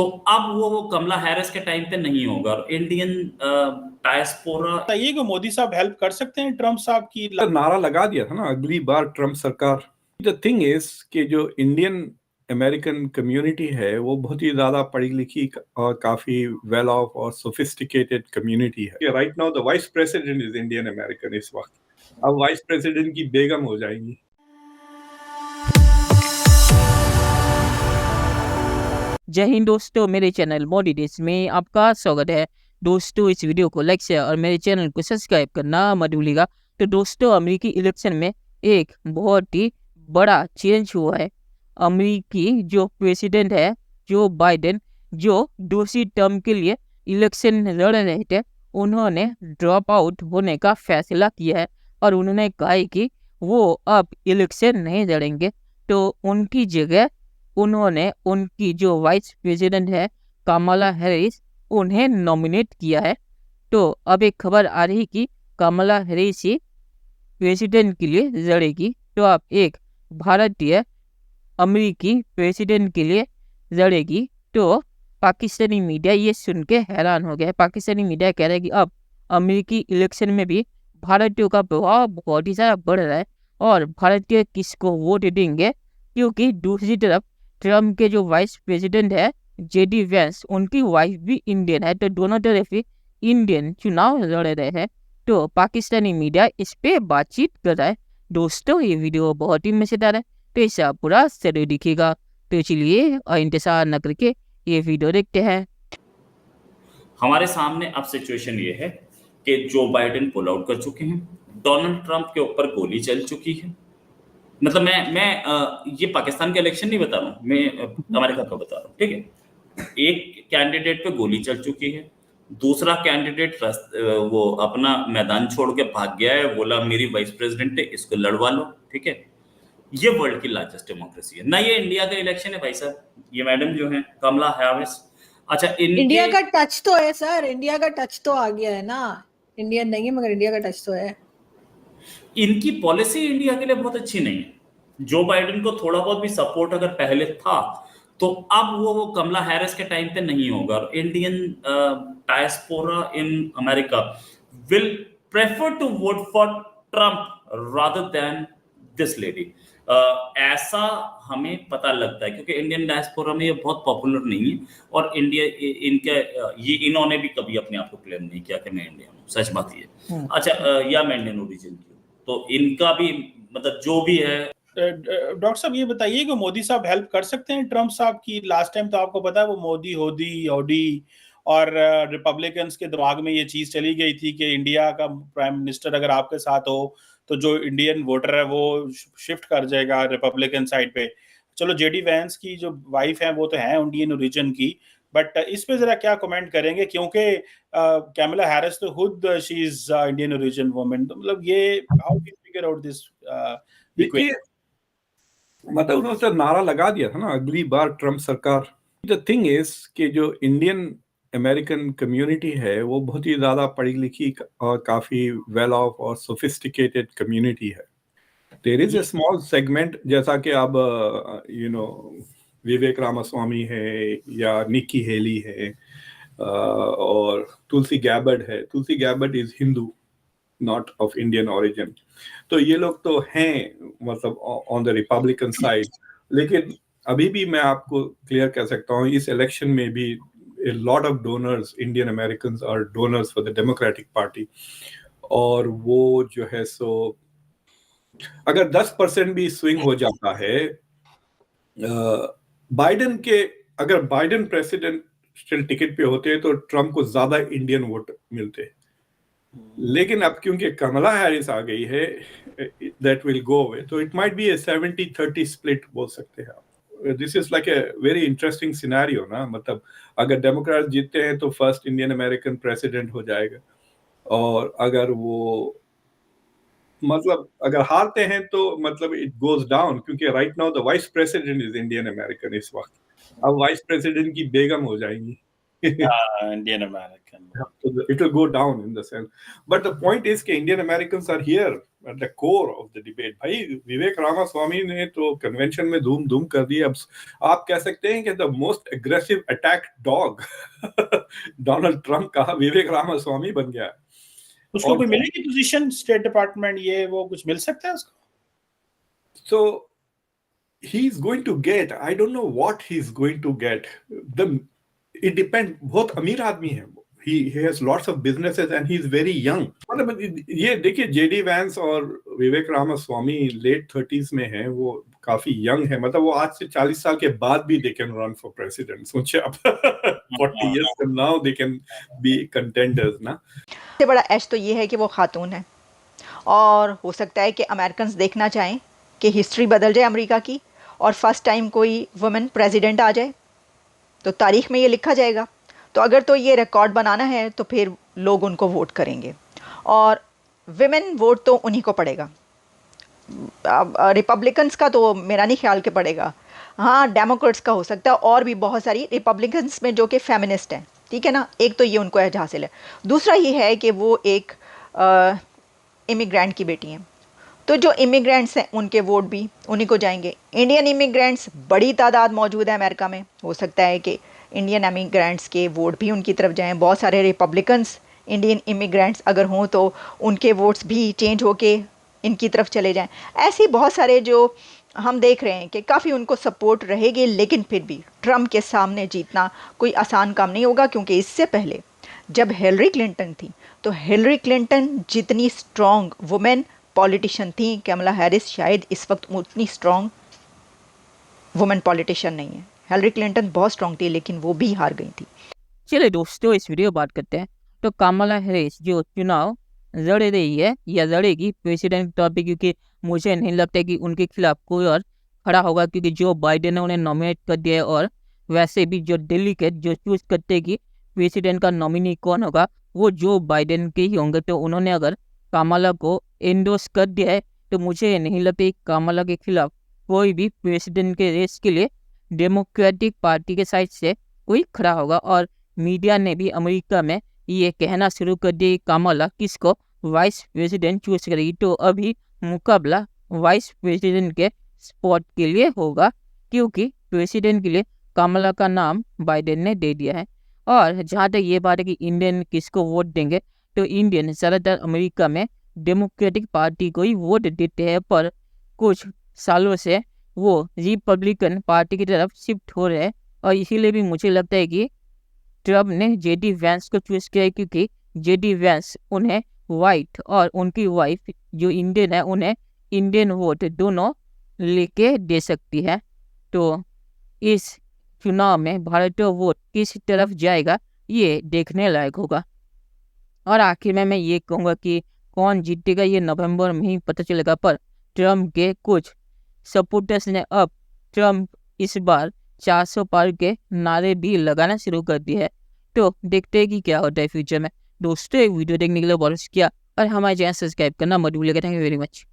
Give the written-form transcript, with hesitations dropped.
तो अब वो कमला हैरिस के टाइम पे नहीं होगा और इंडियन डायस्पोरा। बताइए कि मोदी साहब हेल्प कर सकते हैं ट्रम्प साहब की। नारा लगा दिया था ना अगली बार ट्रम्प सरकार। द थिंग इज कि जो इंडियन अमेरिकन कम्युनिटी है वो बहुत ही ज्यादा पढ़ी लिखी और काफी वेल ऑफ और सोफिस्टिकेटेड कम्युनिटी है। Right now the vice president is Indian American इस वक्त। अब वाइस प्रेसिडेंट की बेगम हो जाएंगी। जय हिंद दोस्तों, मेरे चैनल मोदी देश में आपका स्वागत है। दोस्तों, इस वीडियो को लाइक शेयर और मेरे चैनल को सब्सक्राइब करना मत भूलिएगा। तो दोस्तों, अमेरिकी इलेक्शन में एक बहुत ही बड़ा चेंज हुआ है। अमेरिकी जो प्रेसिडेंट है जो बाइडेन, जो दूसरी टर्म के लिए इलेक्शन लड़ रहे थे, उन्होंने ड्रॉप आउट होने का फैसला किया है और उन्होंने कहा है कि वो अब इलेक्शन नहीं लड़ेंगे। तो उनकी जगह उन्होंने उनकी जो वाइस प्रेसिडेंट है कमला हैरिस, उन्हें नॉमिनेट किया है। तो अब एक खबर आ रही कि कमला हैरिस ही प्रेसिडेंट के लिए लड़ेगी। तो अब एक भारतीय अमेरिकी प्रेसिडेंट के लिए लड़ेगी। तो पाकिस्तानी मीडिया ये सुन के हैरान हो गया। पाकिस्तानी मीडिया कह रहा है कि अब अमेरिकी इलेक्शन में भी भारतीयों का प्रभाव बहुत ही ज़्यादा बढ़ रहा है और भारतीय किसको वोट देंगे, क्योंकि दूसरी तरफ ट्रम्प के जो वाइस प्रेसिडेंट है जेडी वैंस, उनकी वाइफ भी इंडियन है। तो दोनों तरफ ही इंडियन चुनाव लड़ रहे हैं। तो पाकिस्तानी मीडिया इस पे बातचीत कर रहा है। दोस्तों, ये वीडियो बहुत ही मजेदार है, तो इसे पूरा जरूर दिखेगा। तो चलिए इंतजार न करके ये वीडियो देखते हैं। हमारे सामने अब सिचुएशन ये है कि जो बाइडेन पुल आउट कर चुके हैं, डोनाल्ड ट्रंप के ऊपर गोली चल चुकी है। मतलब मैं ये पाकिस्तान का इलेक्शन नहीं बता रहा हूँ, मैं अमेरिका का बता रहा हूँ, ठीक है। एक कैंडिडेट पे गोली चल चुकी है, दूसरा कैंडिडेट वो अपना मैदान छोड़ के भाग गया है, बोला मेरी वाइस प्रेसिडेंट है, इसको लड़वा लो, ठीक है। ये वर्ल्ड की लार्जेस्ट डेमोक्रेसी है ना, ये इंडिया का इलेक्शन है भाई साहब। ये मैडम जो है कमला हैरिस, अच्छा इंडिया का टच तो है सर, इंडिया का टच तो आ गया है ना। इंडियन नहीं है मगर इंडिया का टच तो है। इनकी पॉलिसी इंडिया के लिए बहुत अच्छी नहीं है। जो बाइडेन को थोड़ा बहुत भी सपोर्ट अगर पहले था, तो अब वो कमला हैरिस के टाइम पे नहीं होगा और Indian diaspora in America will prefer to vote for Trump rather than this lady. ऐसा हमें पता लगता है क्योंकि इंडियन डायस्पोरा में ये बहुत पॉपुलर नहीं है और इंडिया इनके ये इन्होंने भी कभी अपने आप को क्लेम नहीं किया कि मैं इंडियन हूँ, सच बात ये। अच्छा, या मैं इंडियन ओरिजिन की हूँ, तो इनका भी मतलब जो भी है। डॉक्टर साहब, ये बताइए कि मोदी साहब हेल्प कर सकते हैं ट्रम्प साहब की। लास्ट टाइम तो आपको पता है वो मोदी होदी होडी और रिपब्लिकन्स के दिमाग में ये चीज चली गई थी कि इंडिया का प्राइम मिनिस्टर अगर आपके साथ हो तो जो इंडियन वोटर है वो शिफ्ट कर जाएगा रिपब्लिकन साइड पे। चलो, जेडी वैंस की जो वाइफ है वो तो है इंडियन ओरिजिन की, बट इस पे जरा क्या कमेंट करेंगे, क्योंकि कैमला हैरिस तो खुद she is Indian origin woman. तो मतलब ये how do you figure out this? देखिए, मतलब उन्होंने नारा लगा दिया था ना अगली बार ट्रम्प सरकार। द थिंग इज कि जो इंडियन अमेरिकन कम्युनिटी है वो बहुत ही ज्यादा पढ़ी लिखी और काफी वेल ऑफ और सोफिस्टिकेटेड कम्युनिटी है। There is a small segment, जैसा कि अब विवेक रामास्वामी है या निक्की हेली है और तुलसी गैबर्ड है। Tulsi Gabbard is Hindu, not of Indian origin. तो ये लोग तो हैं मतलब ऑन द रिपब्लिकन साइड, लेकिन अभी भी मैं आपको क्लियर कह सकता हूँ इस इलेक्शन में भी a lot of donors, Indian Americans are donors for the Democratic Party। और वो जो है सो अगर 10% भी स्विंग हो जाता है बाइडेन के, अगर बाइडेन प्रेसिडेंट स्टिल टिकट पे होते हैं तो ट्रम्प को ज्यादा इंडियन वोट मिलते। लेकिन अब क्योंकि कमला हैरिस आ गई है, दैट विल गो अवे। तो it might be A 70-30 split बोल सकते हैं आप। This is like a very interesting scenario ना। मतलब अगर डेमोक्रेट जीतते हैं तो फर्स्ट इंडियन अमेरिकन प्रेसिडेंट हो जाएगा, और अगर वो मतलब अगर हारते हैं तो मतलब इट गोज डाउन, क्योंकि right now the vice president is Indian American इस वक्त। अब वाइस प्रेसिडेंट की बेगम हो जाएंगी। Indian American. So it will go down in the sense. But the point is कि Indian Americans are here at the core of the debate. भाई विवेक रामास्वामी ने तो कन्वेंशन में धूम धूम कर दी. अब आप कह सकते हैं कि the most aggressive attack dog Donald Trump का विवेक रामास्वामी बन गया. उसको कोई मिलेगी पोजीशन स्टेट डिपार्टमेंट, ये वो कुछ मिल सकता है उसको? So he's going to get, I don't know what he's going to get. It depends. बहुत अमीर आदमी है. He has lots of businesses and he's very young. मतलब ये देखिए जेडी वैंस और विवेक रामास्वामी लेट 30s में हैं, वो काफी यंग है. मतलब वो आज से 40 साल के बाद भी they can run for president. सोचिए आप 40 years from now they can be contenders ना. सबसे बड़ा एश तो ये है कि वो खातून है, और हो सकता है कि अमेरिकन्स देखना चाहें कि हिस्ट्री बदल जाए अमेरिका की और फर्स्ट टाइम कोई वुमेन प्रेसिडेंट आ जाए, तो तारीख में ये लिखा जाएगा. तो अगर तो ये रिकॉर्ड बनाना है तो फिर लोग उनको वोट करेंगे, और विमेन वोट तो उन्हीं को पड़ेगा. रिपब्लिकन्स का तो मेरा नहीं ख्याल के पड़ेगा. हाँ, डेमोक्रेट्स का हो सकता है, और भी बहुत सारी रिपब्लिकन्स में जो कि फेमिनिस्ट हैं, ठीक है ना. एक तो ये उनको एज हासिल है. दूसरा ये है कि वो एक इमिग्रेंट की बेटी हैं, तो जो इमिग्रेंट्स हैं उनके वोट भी उन्हीं को जाएंगे. इंडियन इमिग्रेंट्स बड़ी तादाद मौजूद है अमेरिका में, हो सकता है कि इंडियन इमिग्रेंट्स के वोट भी उनकी तरफ जाएं. बहुत सारे रिपब्लिकन्स इंडियन इमिग्रेंट्स अगर हों तो उनके वोट्स भी चेंज होके इनकी तरफ चले जाएं. ऐसे बहुत सारे जो हम देख रहे हैं कि काफ़ी उनको सपोर्ट रहेगी, लेकिन फिर भी ट्रम्प के सामने जीतना कोई आसान काम नहीं होगा, क्योंकि इससे पहले जब हिलरी क्लिंटन थी तो हिलरी क्लिंटन जितनी स्ट्रॉन्ग वुमेन पॉलिटिशियन थी, कमला हैरिस शायद इस वक्त उतनी स्ट्रॉन्ग वुमेन पॉलिटिशियन नहीं है. हिलरी क्लिंटन बहुत स्ट्रॉन्ग थी, लेकिन वो भी हार गई थी. चलिए दोस्तों, इस वीडियो बात करते हैं. तो कमला हैरिस जो चुनाव लड़ रही है या लड़ेगी प्रेसिडेंट के तौर पे, क्योंकि मुझे नहीं लगता कि उनके खिलाफ कोई और खड़ा होगा, क्योंकि जो बाइडेन ने उन्हें नॉमिनेट कर दिया है, और वैसे भी जो डेलीगेट जो चूज करते हैं कि प्रेसिडेंट का नॉमिनी कौन होगा, वो जो बाइडेन के ही होंगे. तो उन्होंने अगर कमला को एंडोर्स कर दिया है, तो मुझे नहीं लगता कि कमला के खिलाफ कोई भी प्रेसिडेंट के रेस के लिए डेमोक्रेटिक पार्टी के साइड से कोई खड़ा होगा. और मीडिया ने भी अमेरिका में ये कहना शुरू कर दिया कि कमला किसको वाइस प्रेसिडेंट चूज करेगी. तो अभी मुकाबला वाइस प्रेसिडेंट के स्पॉट के लिए होगा, क्योंकि प्रेसिडेंट के लिए कमला का नाम बाइडेन ने दे दिया है. और जहाँ तक ये बात है कि इंडियन किसको वोट देंगे, तो इंडियन ज़्यादातर अमेरिका में डेमोक्रेटिक पार्टी को ही वोट देते हैं, पर कुछ सालों से वो रिपब्लिकन पार्टी की तरफ शिफ्ट हो रहे हैं. और इसीलिए भी मुझे लगता है कि ट्रम्प ने जेडी वैंस को चूज किया है, क्योंकि जेडी वैंस उन्हें वाइट और उनकी वाइफ जो इंडियन है उन्हें इंडियन वोट दोनों लेके दे सकती है. तो इस चुनाव में भारतीय वोट किस तरफ जाएगा ये देखने लायक होगा. और आखिर में मैं ये कहूँगा कि कौन जीतेगा ये नवंबर में ही पता चलेगा. पर ट्रम्प के कुछ सपोर्टर्स ने अब ट्रम्प इस बार 400 पार के नारे भी लगाना शुरू कर दिए है. तो देखते हैं कि क्या होता है फ्यूचर में. दोस्तों, वीडियो देखने के लिए बहुत शुक्रिया, और हमारे चैनल सब्सक्राइब करना मत भूलिएगा. Thank you very much.